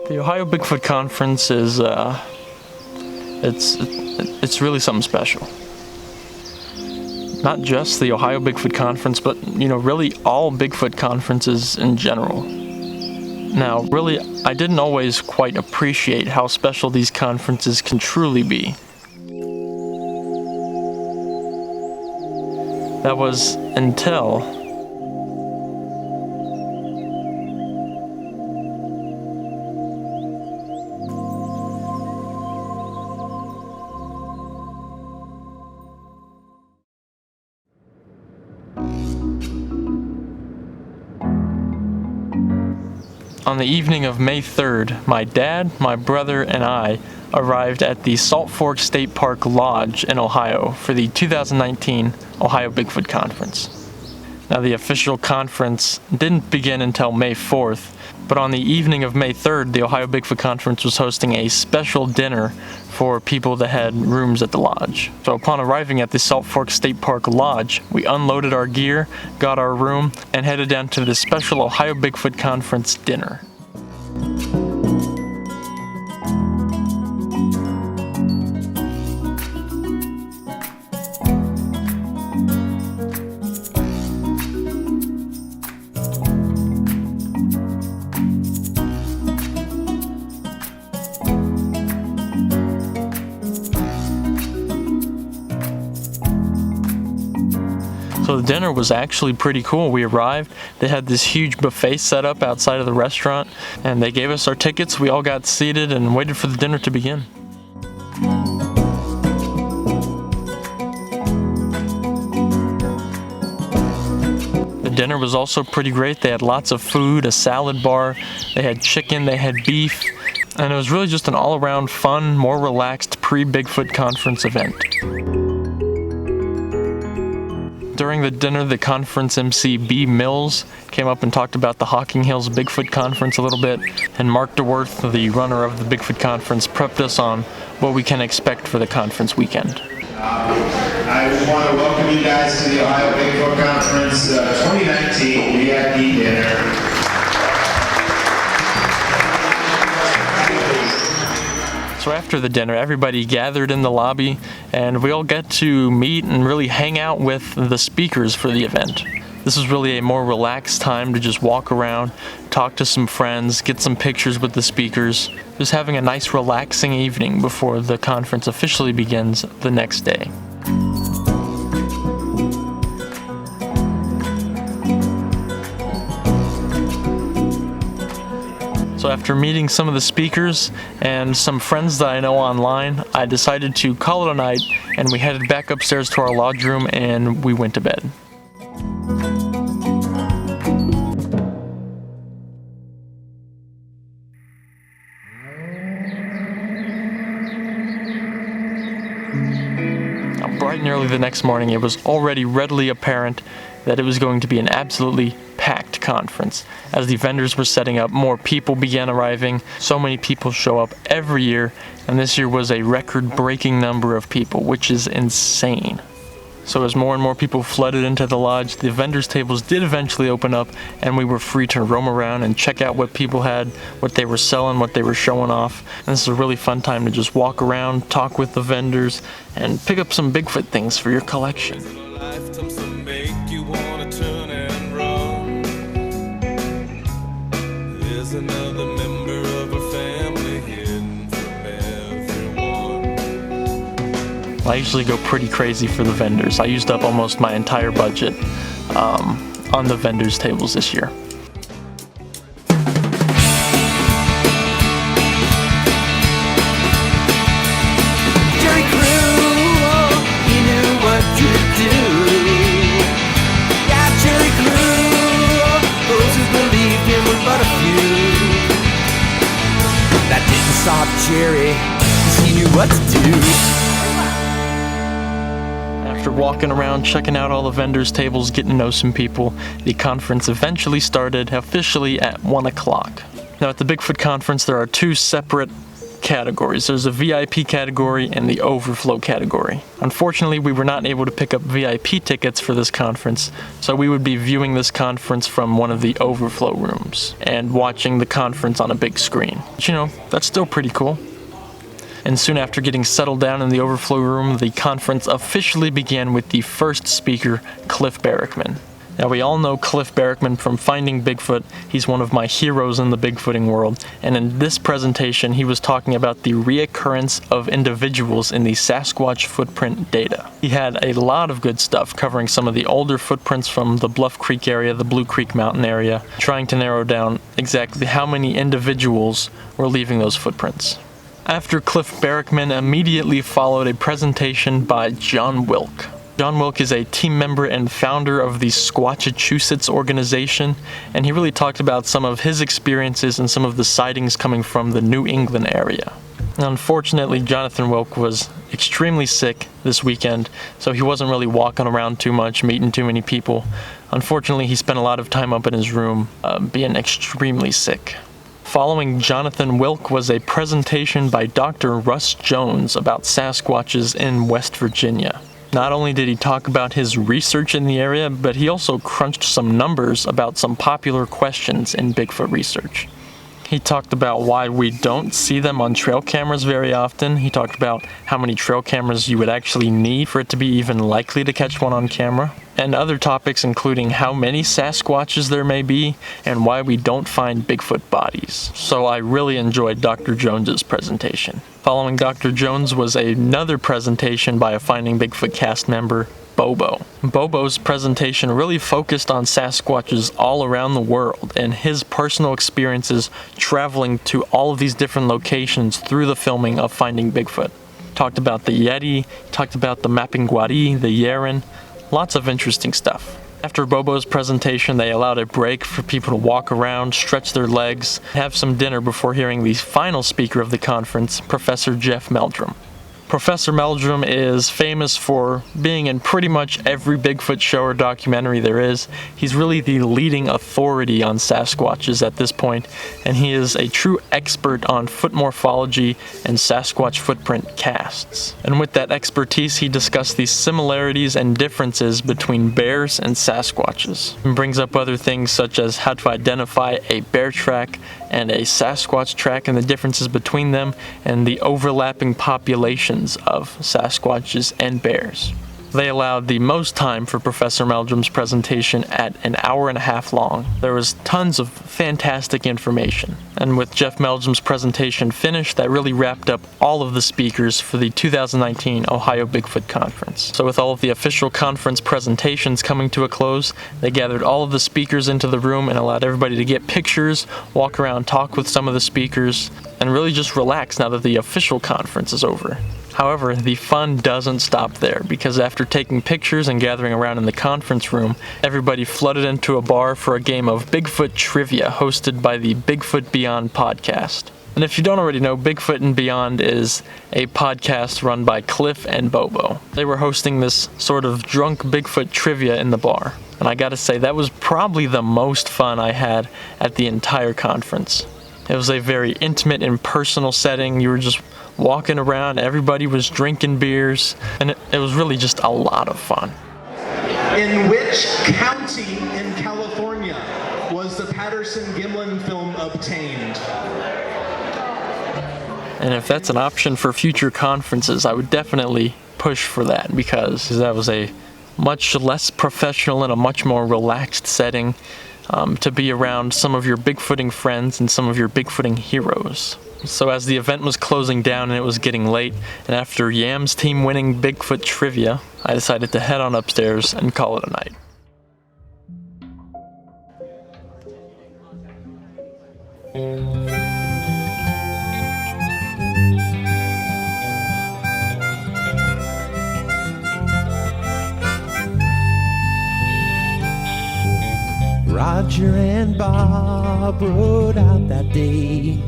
The Ohio Bigfoot Conference is, it's really something special. Not just the Ohio Bigfoot Conference, but, really all Bigfoot conferences in general. Now, really, I didn't always quite appreciate how special these conferences can truly be. That was until on the evening of May 3rd, my dad, my brother, and I arrived at the Salt Fork State Park Lodge in Ohio for the 2019 Ohio Bigfoot Conference. Now, the official conference didn't begin until May 4th, but on the evening of May 3rd, the Ohio Bigfoot Conference was hosting a special dinner for people that had rooms at the lodge. So upon arriving at the Salt Fork State Park Lodge, we unloaded our gear, got our room, and headed down to the special Ohio Bigfoot Conference dinner. So the dinner was actually pretty cool. We arrived, they had this huge buffet set up outside of the restaurant, and they gave us our tickets. We all got seated and waited for the dinner to begin. The dinner was also pretty great. They had lots of food, a salad bar, they had chicken, they had beef, and it was really just an all-around fun, more relaxed pre-Bigfoot conference event. During the dinner, the conference MC B. Mills came up and talked about the Hocking Hills Bigfoot Conference a little bit, and Mark DeWorth, the runner of the Bigfoot Conference, prepped us on what we can expect for the conference weekend. I just want to welcome you guys to the Ohio Bigfoot Conference 2019 VIP dinner. So after the dinner, everybody gathered in the lobby, and we all get to meet and really hang out with the speakers for the event. This was really a more relaxed time to just walk around, talk to some friends, get some pictures with the speakers, just having a nice relaxing evening before the conference officially begins the next day. So after meeting some of the speakers and some friends that I know online, I decided to call it a night, and we headed back upstairs to our lodge room and we went to bed. Now, bright and early the next morning, it was already readily apparent that it was going to be an absolutely packed conference. As the vendors were setting up, more people began arriving. So many people show up every year, and this year was a record-breaking number of people, which is insane. So as more and more people flooded into the lodge, the vendors' tables did eventually open up, and we were free to roam around and check out what people had, what they were selling, what they were showing off. And this is a really fun time to just walk around, talk with the vendors, and pick up some Bigfoot things for your collection. Another member of a family hidden from everyone. I usually go pretty crazy for the vendors. I used up almost my entire budget on the vendors' tables this year. Jerry Crew, he knew what to do. Yeah, Jerry Crew, those who believed him were but a few. That didn't stop Jerry, 'cause he knew what to do. After walking around, checking out all the vendors' tables, getting to know some people, the conference eventually started officially at 1 o'clock. Now at the Bigfoot Conference, there are two separate categories. There's a VIP category and the overflow category. Unfortunately, we were not able to pick up VIP tickets for this conference, so we would be viewing this conference from one of the overflow rooms and watching the conference on a big screen. But, you know, that's still pretty cool. And soon after getting settled down in the overflow room, the conference officially began with the first speaker, Cliff Barrickman. Now, we all know Cliff Barrickman from Finding Bigfoot. He's one of my heroes in the Bigfooting world. And in this presentation, he was talking about the reoccurrence of individuals in the Sasquatch footprint data. He had a lot of good stuff covering some of the older footprints from the Bluff Creek area, the Blue Creek Mountain area, trying to narrow down exactly how many individuals were leaving those footprints. After Cliff Barrickman, immediately followed a presentation by John Wilk. John Wilk is a team member and founder of the Squatchin organization, and he really talked about some of his experiences and some of the sightings coming from the New England area. Unfortunately, Jonathan Wilk was extremely sick this weekend, so he wasn't really walking around too much, meeting too many people. Unfortunately, he spent a lot of time up in his room, being extremely sick. Following Jonathan Wilk was a presentation by Dr. Russ Jones about Sasquatches in West Virginia. Not only did he talk about his research in the area, but he also crunched some numbers about some popular questions in Bigfoot research. He talked about why we don't see them on trail cameras very often. He talked about how many trail cameras you would actually need for it to be even likely to catch one on camera. And other topics including how many Sasquatches there may be and why we don't find Bigfoot bodies. So I really enjoyed Dr. Jones's presentation. Following Dr. Jones was another presentation by a Finding Bigfoot cast member, Bobo. Bobo's presentation really focused on Sasquatches all around the world and his personal experiences traveling to all of these different locations through the filming of Finding Bigfoot. Talked about the Yeti, talked about the Mapinguari, the Yeren, lots of interesting stuff. After Bobo's presentation, they allowed a break for people to walk around, stretch their legs, have some dinner before hearing the final speaker of the conference, Professor Jeff Meldrum. Professor Meldrum is famous for being in pretty much every Bigfoot show or documentary there is. He's really the leading authority on Sasquatches at this point, and he is a true expert on foot morphology and Sasquatch footprint casts. And with that expertise, he discussed the similarities and differences between bears and Sasquatches, and brings up other things such as how to identify a bear track and a Sasquatch track and the differences between them, and the overlapping populations of Sasquatches and bears. They allowed the most time for Professor Meldrum's presentation at an hour and a half long. There was tons of fantastic information. And with Jeff Meldrum's presentation finished, that really wrapped up all of the speakers for the 2019 Ohio Bigfoot Conference. So with all of the official conference presentations coming to a close, they gathered all of the speakers into the room and allowed everybody to get pictures, walk around, talk with some of the speakers, and really just relax now that the official conference is over. However, the fun doesn't stop there, because after taking pictures and gathering around in the conference room, everybody flooded into a bar for a game of Bigfoot trivia hosted by the Bigfoot Beyond podcast. And if you don't already know, Bigfoot and Beyond is a podcast run by Cliff and Bobo. They were hosting this sort of drunk Bigfoot trivia in the bar. And I gotta say, that was probably the most fun I had at the entire conference. It was a very intimate and personal setting. You were just walking around, everybody was drinking beers, and it was really just a lot of fun. In which county in California was the Patterson-Gimlin film obtained? And if that's an option for future conferences, I would definitely push for that, because that was a much less professional and a much more relaxed setting to be around some of your Bigfooting friends and some of your Bigfooting heroes. So as the event was closing down and it was getting late, and after Yam's team winning Bigfoot trivia, I decided to head on upstairs and call it a night. Roger and Bob rode out that day.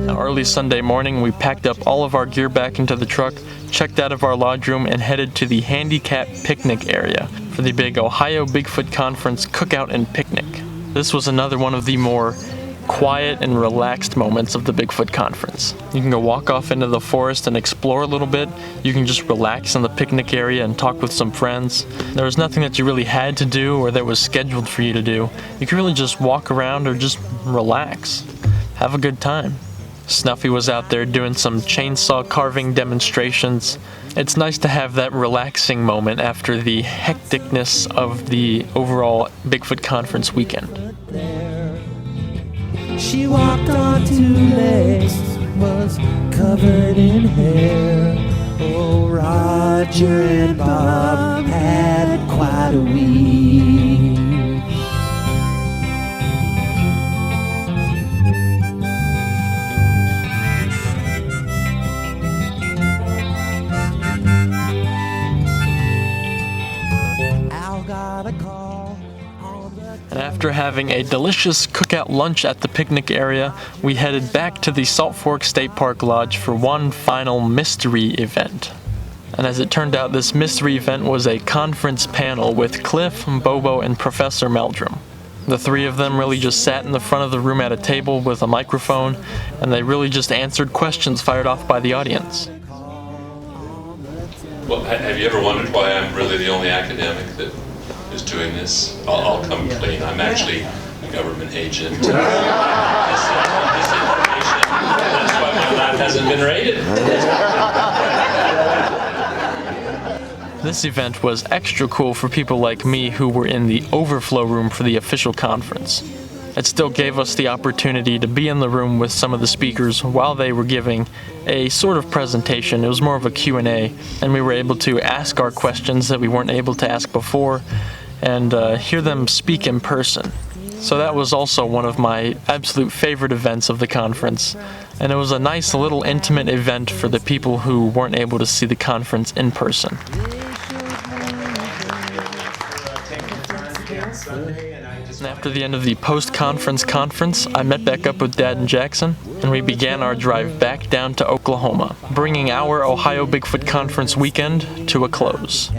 Now, early Sunday morning, we packed up all of our gear back into the truck, checked out of our lodge room, and headed to the handicap picnic area for the big Ohio Bigfoot Conference cookout and picnic. This was another one of the more quiet and relaxed moments of the Bigfoot conference. You can go walk off into the forest and explore a little bit. You can just relax in the picnic area and talk with some friends. There was nothing that you really had to do or that was scheduled for you to do. You could really just walk around or just relax. Have a good time. Snuffy was out there doing some chainsaw carving demonstrations. It's nice to have that relaxing moment after the hecticness of the overall Bigfoot conference weekend. She walked on two legs, was covered in hair. Oh, Roger and Bob had quite a week. And after having a delicious cookout lunch at the picnic area, we headed back to the Salt Fork State Park Lodge for one final mystery event. And as it turned out, this mystery event was a conference panel with Cliff, Bobo, and Professor Meldrum. The three of them really just sat in the front of the room at a table with a microphone, and they really just answered questions fired off by the audience. Well, have you ever wondered why I'm really the only academic that is doing this? I'll come clean. I'm actually a government agent. This information, that's why my lab hasn't been raided. This event was extra cool for people like me who were in the overflow room for the official conference. It still gave us the opportunity to be in the room with some of the speakers while they were giving a sort of presentation. It was more of a Q&A, and we were able to ask our questions that we weren't able to ask before and hear them speak in person. So that was also one of my absolute favorite events of the conference, and it was a nice little intimate event for the people who weren't able to see the conference in person. And after the end of the post-conference conference, I met back up with Dad and Jackson, and we began our drive back down to Oklahoma, bringing our Ohio Bigfoot Conference weekend to a close.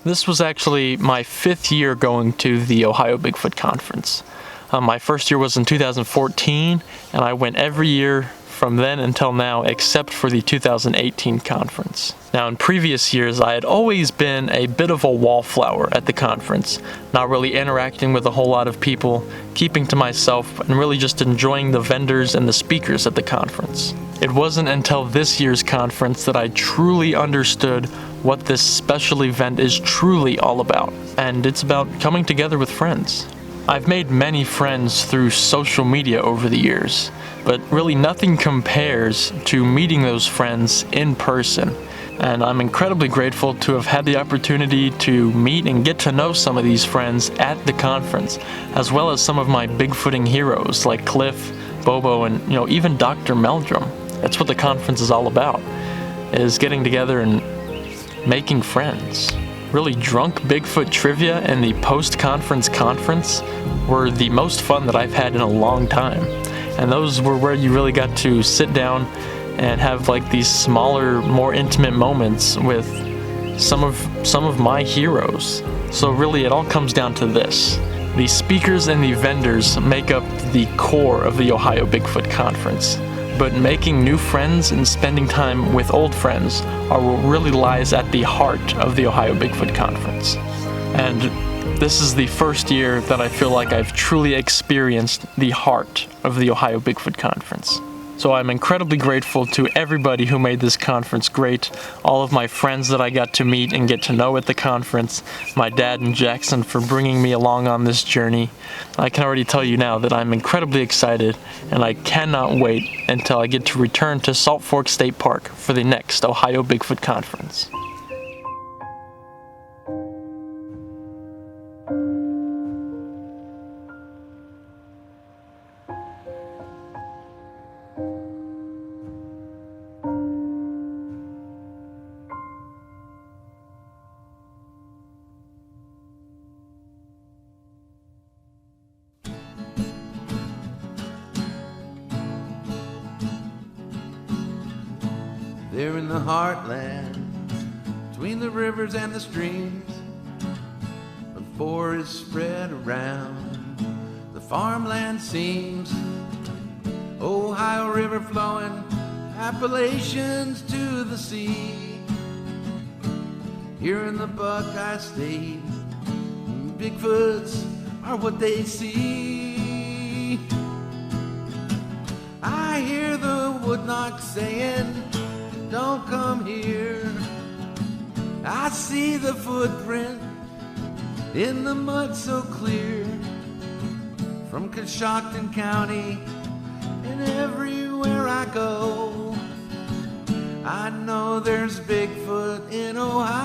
This was actually my 5th year going to the Ohio Bigfoot Conference. My first year was in 2014, and I went every year from then until now except for the 2018 conference. Now in previous years I had always been a bit of a wallflower at the conference, not really interacting with a whole lot of people, keeping to myself and really just enjoying the vendors and the speakers at the conference. It wasn't until this year's conference that I truly understood what this special event is truly all about, and it's about coming together with friends. I've made many friends through social media over the years, but really nothing compares to meeting those friends in person. And I'm incredibly grateful to have had the opportunity to meet and get to know some of these friends at the conference, as well as some of my Bigfooting heroes like Cliff, Bobo, and even Dr. Meldrum. That's what the conference is all about, is getting together and making friends. Really, drunk Bigfoot trivia and the post-conference conference were the most fun that I've had in a long time. And those were where you really got to sit down and have like these smaller, more intimate moments with some of my heroes. So really it all comes down to this. The speakers and the vendors make up the core of the Ohio Bigfoot Conference. But making new friends and spending time with old friends are what really lies at the heart of the Ohio Bigfoot Conference. And this is the first year that I feel like I've truly experienced the heart of the Ohio Bigfoot Conference. So I'm incredibly grateful to everybody who made this conference great, all of my friends that I got to meet and get to know at the conference, my dad and Jackson for bringing me along on this journey. I can already tell you now that I'm incredibly excited, and I cannot wait until I get to return to Salt Fork State Park for the next Ohio Bigfoot Conference. They're in the heartland, between the rivers and the streams. The forest spread around, the farmland seems. Ohio River flowing, Appalachians to the sea. Here in the Buckeye State, Bigfoots are what they see. I hear the woodknock saying, don't come here. I see the footprint in the mud so clear. From Coshocton County and everywhere I go, I know there's Bigfoot in Ohio.